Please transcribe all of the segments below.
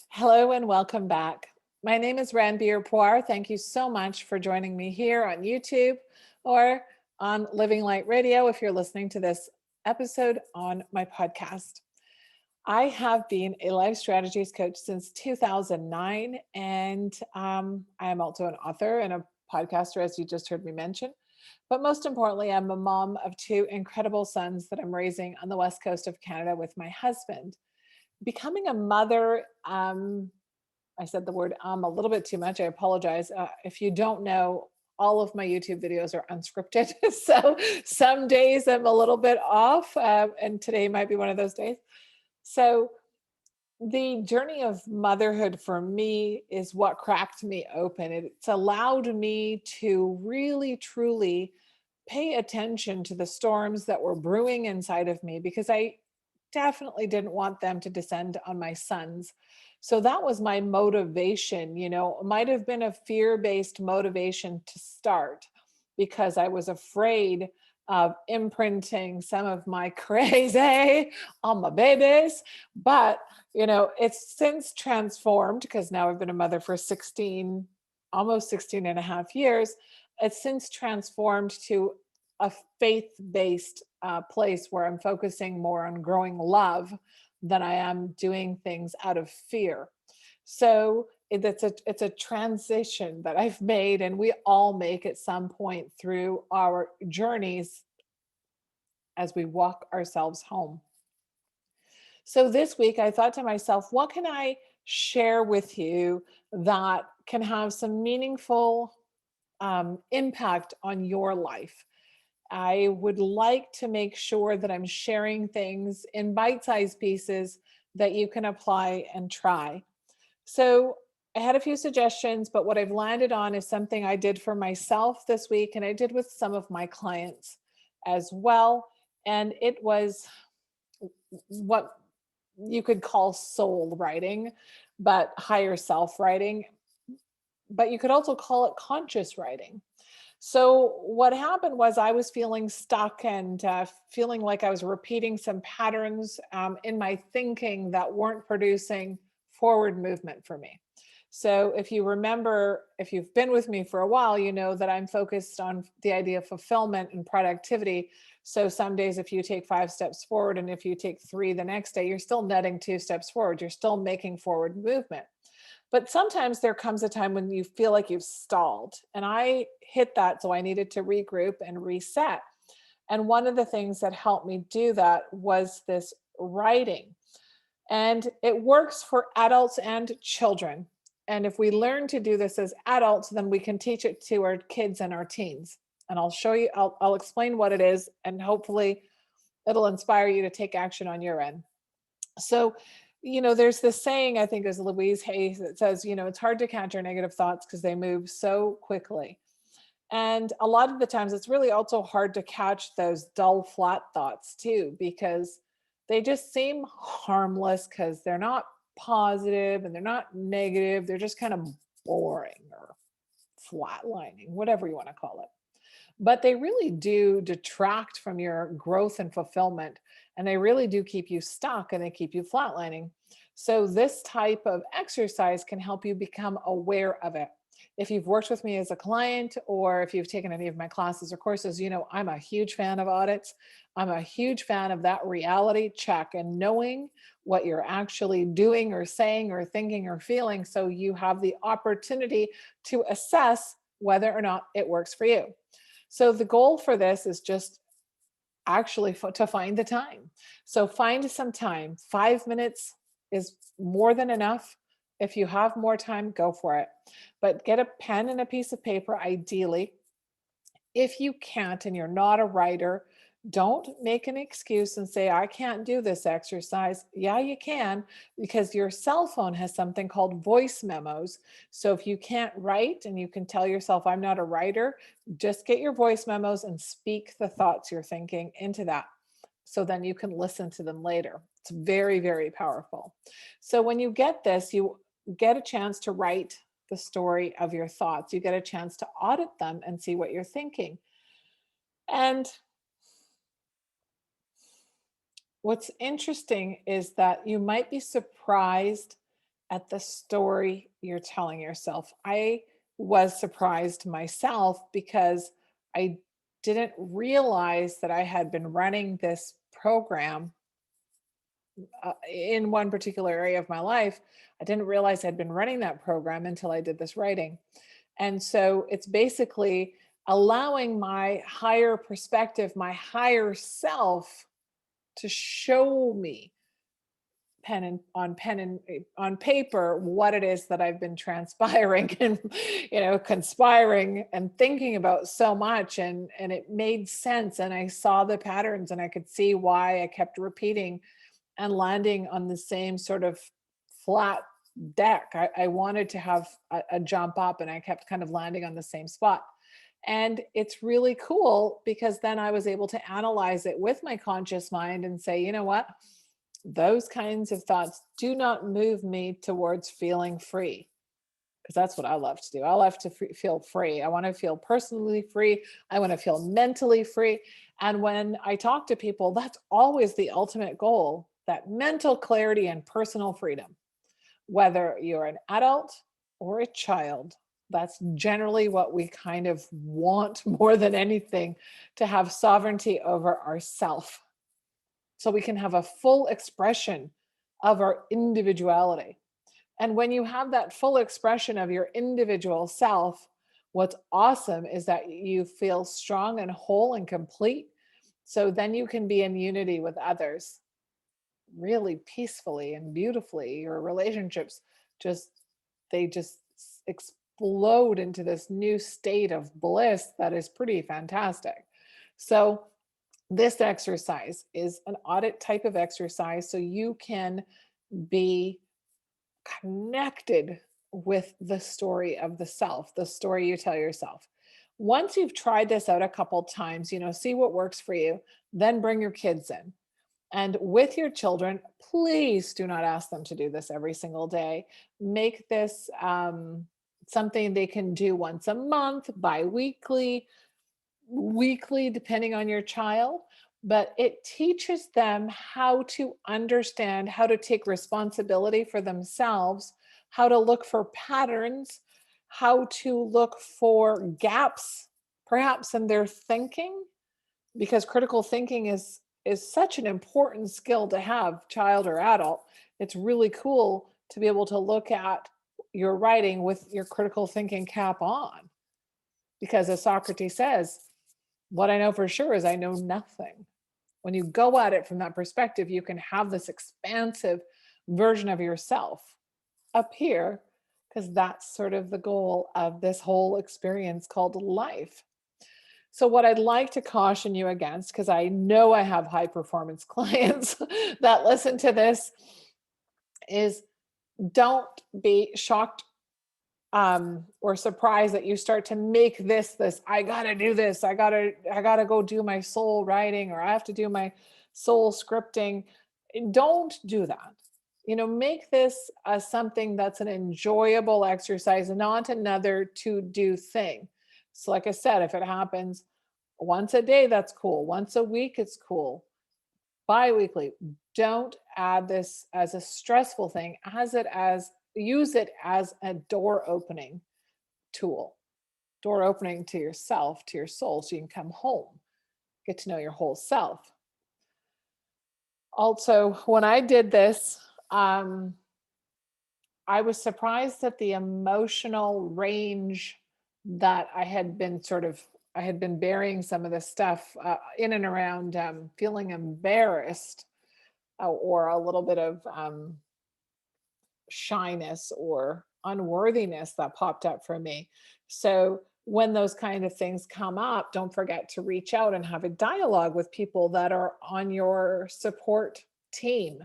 Hello and welcome back. My name is Ranbir Poir. Thank you so much for joining me here on YouTube or on Living Light Radio if you're listening to this episode on my podcast. I have been a life strategies coach since 2009, and I am also an author and a podcaster, as you just heard me mention. But most importantly, I'm a mom of two incredible sons that I'm raising on the west coast of Canada with my husband. Becoming a mother, I said the word a little bit too much. I apologize. If you don't know, all of my YouTube videos are unscripted. So some days I'm a little bit off, and today might be one of those days. So the journey of motherhood for me is what cracked me open. It's allowed me to really, truly pay attention to the storms that were brewing inside of me because I definitely didn't want them to descend on my sons. So that was my motivation. It might have been a fear based motivation to start because I was afraid of imprinting some of my crazy on my babies. But, it's since transformed because now I've been a mother for 16, almost 16 and a half years. It's since transformed to a faith based place where I'm focusing more on growing love than I am doing things out of fear. So it's a transition that I've made, and we all make at some point through our journeys as we walk ourselves home. So this week, I thought to myself, what can I share with you that can have some meaningful impact on your life? I would like to make sure that I'm sharing things in bite sized pieces that you can apply and try. So I had a few suggestions, but what I've landed on is something I did for myself this week and I did with some of my clients as well. And it was what you could call soul writing, but higher self writing, but you could also call it conscious writing. So what happened was I was feeling stuck and feeling like I was repeating some patterns in my thinking that weren't producing forward movement for me. So if you remember, if you've been with me for a while, you know that I'm focused on the idea of fulfillment and productivity. So some days, if you take 5 steps forward and if you take three the next day, you're still netting 2 steps forward. You're still making forward movement. But sometimes there comes a time when you feel like you've stalled. And I hit that. So I needed to regroup and reset. And one of the things that helped me do that was this writing. And it works for adults and children. And if we learn to do this as adults, then we can teach it to our kids and our teens. And I'll show you, I'll explain what it is, and hopefully it'll inspire you to take action on your end. So, there's this saying, I think is Louise Hay, that says, it's hard to counter negative thoughts because they move so quickly. And a lot of the times it's really also hard to catch those dull, flat thoughts too, because they just seem harmless because they're not positive and they're not negative. They're just kind of boring or flatlining, whatever you want to call it, but they really do detract from your growth and fulfillment. And they really do keep you stuck and they keep you flatlining. So, this type of exercise can help you become aware of it. If you've worked with me as a client or if you've taken any of my classes or courses, I'm a huge fan of audits. I'm a huge fan of that reality check and knowing what you're actually doing or saying or thinking or feeling. So, you have the opportunity to assess whether or not it works for you. So the goal for this is just actually to find the time. So find some time. 5 minutes is more than enough. If you have more time, go for it. But get a pen and a piece of paper, ideally. If you can't and you're not a writer, don't make an excuse and say, I can't do this exercise. Yeah, you can, because your cell phone has something called voice memos. So if you can't write and you can tell yourself, I'm not a writer, just get your voice memos and speak the thoughts you're thinking into that. So then you can listen to them later. It's very, very powerful. So when you get this, you get a chance to write the story of your thoughts. You get a chance to audit them and see what you're thinking. And what's interesting is that you might be surprised at the story you're telling yourself. I was surprised myself because I didn't realize that I had been running this program in one particular area of my life. I didn't realize I'd been running that program until I did this writing. And so it's basically allowing my higher perspective, my higher self to show me pen and on paper what it is that I've been transpiring and conspiring and thinking about so much, and it made sense, and I saw the patterns and I could see why I kept repeating and landing on the same sort of flat deck. I wanted to have a jump up, and I kept kind of landing on the same spot. And it's really cool because then I was able to analyze it with my conscious mind and say, you know what? Those kinds of thoughts do not move me towards feeling free, because that's what I love to do. I love to feel free. I want to feel personally free. I want to feel mentally free. And when I talk to people, that's always the ultimate goal, that mental clarity and personal freedom. Whether you're an adult or a child, that's generally what we kind of want more than anything, to have sovereignty over ourself so we can have a full expression of our individuality. And when you have that full expression of your individual self, what's awesome is that you feel strong and whole and complete. So then you can be in unity with others really peacefully and beautifully. Your relationships just, they just explode into this new state of bliss that is pretty fantastic. So this exercise is an audit type of exercise so you can be connected with the story of the self, the story you tell yourself. Once you've tried this out a couple times, see what works for you, then bring your kids in. And with your children, please do not ask them to do this every single day. Make this something they can do once a month, bi-weekly, weekly, depending on your child. But it teaches them how to understand, how to take responsibility for themselves, how to look for patterns, how to look for gaps, perhaps in their thinking, because critical thinking is such an important skill to have, child or adult. It's really cool to be able to look at your writing with your critical thinking cap on, because as Socrates says, what I know for sure is I know nothing. When you go at it from that perspective, you can have this expansive version of yourself appear, because that's sort of the goal of this whole experience called life. So, what I'd like to caution you against, because I know I have high performance clients that listen to this, is don't be shocked or surprised that you start to make this I gotta do this, I gotta go do my soul writing, or I have to do my soul scripting. Don't do that. Make this something that's an enjoyable exercise, not another to do thing. So like I said, if it happens once a day, that's cool. Once a week, it's cool. Bi-weekly, don't add this as a stressful thing. Use it as a door opening tool, door opening to yourself, to your soul, so you can come home, get to know your whole self. Also, when I did this, I was surprised at the emotional range that I had been burying some of this stuff in and around feeling embarrassed, or a little bit of shyness or unworthiness that popped up for me. So when those kind of things come up, don't forget to reach out and have a dialogue with people that are on your support team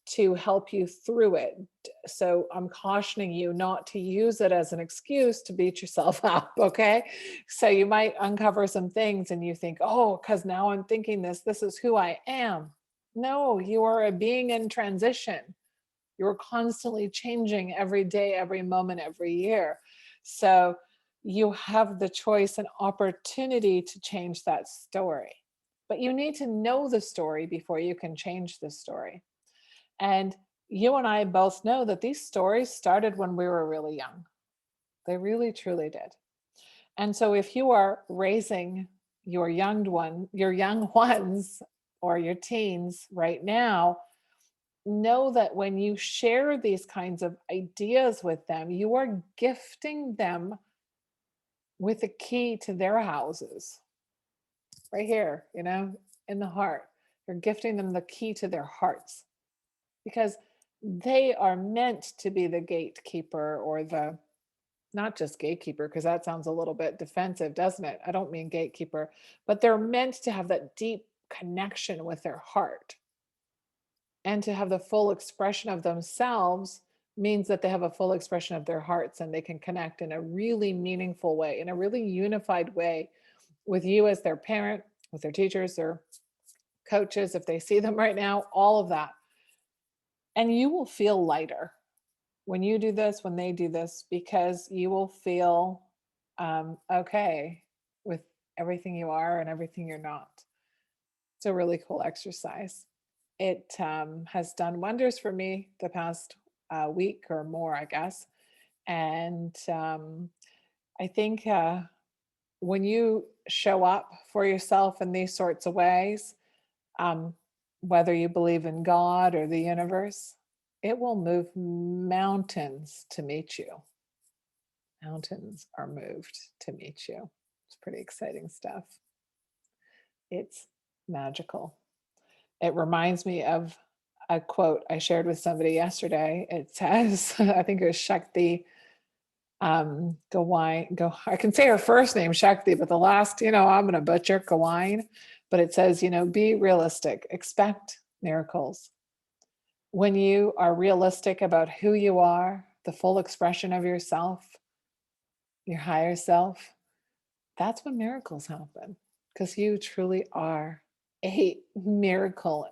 to help you through it. So I'm cautioning you not to use it as an excuse to beat yourself up, okay? So you might uncover some things and you think, oh, because now I'm thinking this is who I am. No, you are a being in transition. You're constantly changing every day, every moment, every year. So you have the choice and opportunity to change that story. But you need to know the story before you can change the story. And You and I both know that these stories started when we were really young. They really, truly did. And so if you are raising your young ones or your teens right now, know that when you share these kinds of ideas with them, you are gifting them with a key to their houses right here, in the heart. You're gifting them the key to their hearts because they are meant to be the gatekeeper or the not just gatekeeper, because that sounds a little bit defensive, doesn't it? I don't mean gatekeeper, but they're meant to have that deep connection with their heart. And to have the full expression of themselves means that they have a full expression of their hearts and they can connect in a really meaningful way, in a really unified way with you as their parent, with their teachers, their coaches, if they see them right now, all of that. And you will feel lighter when you do this, when they do this, because you will feel okay with everything you are and everything you're not. It's a really cool exercise. It has done wonders for me the past week or more, I guess. And I think when you show up for yourself in these sorts of ways, um, whether you believe in God or the universe, it will move mountains to meet you. Mountains are moved to meet you. It's pretty exciting stuff. It's magical. It reminds me of a quote I shared with somebody yesterday. It says, I think it was Shakti Gawain. I can say her first name, Shakti, but the last, I'm going to butcher Gawain. But it says, be realistic, expect miracles. When you are realistic about who you are, the full expression of yourself, your higher self, that's when miracles happen because you truly are a miracle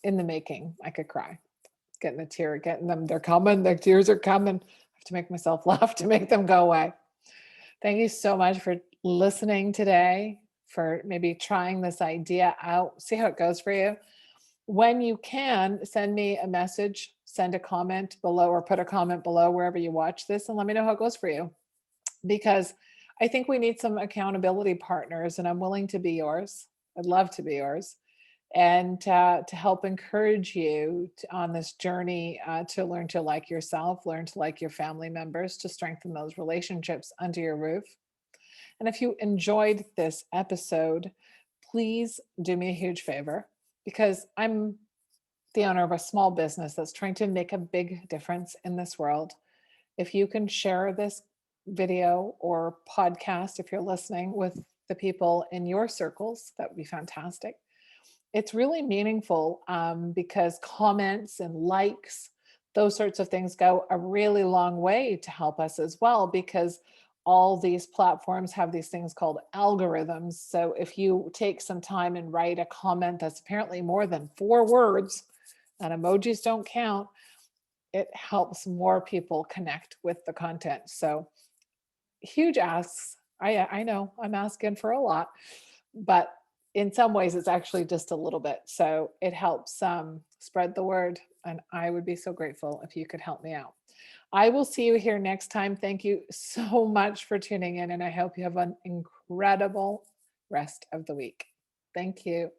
in the making. I could cry, getting a tear, getting them. They're coming. The tears are coming. I have to make myself laugh to make them go away. Thank you so much for listening today, for maybe trying this idea out. See how it goes for you. When you can, send me a message, send a comment below, or put a comment below wherever you watch this, and let me know how it goes for you. Because I think we need some accountability partners, and I'm willing to be yours. I'd love to be yours, and to help encourage you on this journey to learn to like yourself, learn to like your family members, to strengthen those relationships under your roof. And if you enjoyed this episode, please do me a huge favor because I'm the owner of a small business that's trying to make a big difference in this world. If you can share this video or podcast, if you're listening, with the people in your circles, that would be fantastic. It's really meaningful because comments and likes, those sorts of things go a really long way to help us as well, because all these platforms have these things called algorithms. So if you take some time and write a comment that's apparently more than 4 words, and emojis don't count, it helps more people connect with the content. So huge asks. I know I'm asking for a lot, but in some ways it's actually just a little bit. So it helps spread the word, and I would be so grateful if you could help me out. I will see you here next time. Thank you so much for tuning in, and I hope you have an incredible rest of the week. Thank you.